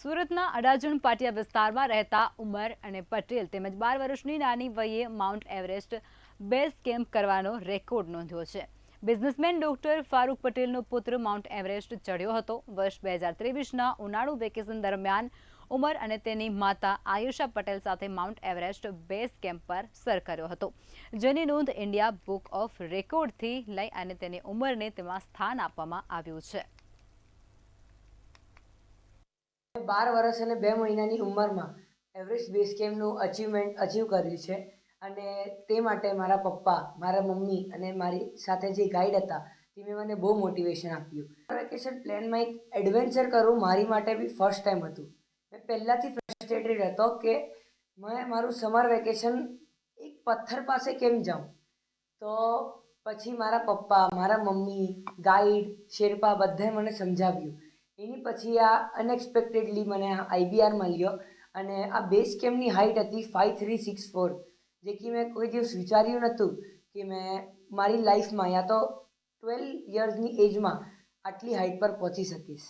સુરતના અડાજણ પાટિયા વિસ્તારમાં રહેતા ઉમર અને પટેલ તેમજ 12 વર્ષની નાની વયે માઉન્ટ એવરેસ્ટ બેઝ કેમ્પ કરવાનો રેકોર્ડ નોંધ્યો છે. બિઝનેસમેન ડોક્ટર ફારૂક પટેલનો પુત્ર માઉન્ટ એવરેસ્ટ ચડ્યો હતો. વર્ષ 2023ના ઉનાળુ વેકેશન દરમિયાન ઉમર અને તેની માતા આયુષા પટેલ સાથે માઉન્ટ એવરેસ્ટ બેઝ કેમ્પ પર સર કર્યો હતો, જેની નોંધ ઇન્ડિયા બુક ઓફ રેકોર્ડથી લઈ અને તેની ઉંમરને તેમાં સ્થાન આપવામાં આવ્યું છે. 12 વર્ષ અને 2 મહિનાની ઉંમરમાં એવરેસ્ટ બેઝ કેમ્પનું અચીવ કર્યું છે. અને તે માટે મારા પપ્પા, મારા મમ્મી અને મારી સાથે જે ગાઈડ હતા તેમને મને બહુ મોટિવેશન આપ્યું. વેકેશન પ્લાનમાં એક એડવેન્ચર કરવું મારી માટે બી ફર્સ્ટ ટાઈમ હતું. મેં પહેલાંથી ફ્રસ્ટ્રેટેડ હતો કે મેં મારું સમર વેકેશન એક પથ્થર પાસે કેમ જાઉં. તો પછી મારા પપ્પા, મારા મમ્મી, ગાઈડ, શેરપા બધાએ મને સમજાવ્યું. એની પછી આ અનએક્સપેક્ટેડલી મને આઈબીઆર મળ્યો અને આ બેઝ કેમ્પની હાઇટ હતી 5364, જે કે મેં કોઈ દિવસ વિચાર્યું નહોતું કે મેં મારી લાઈફમાં યા તો 12 યર્સની એજમાં આટલી હાઇટ પર પહોંચી શકીશ.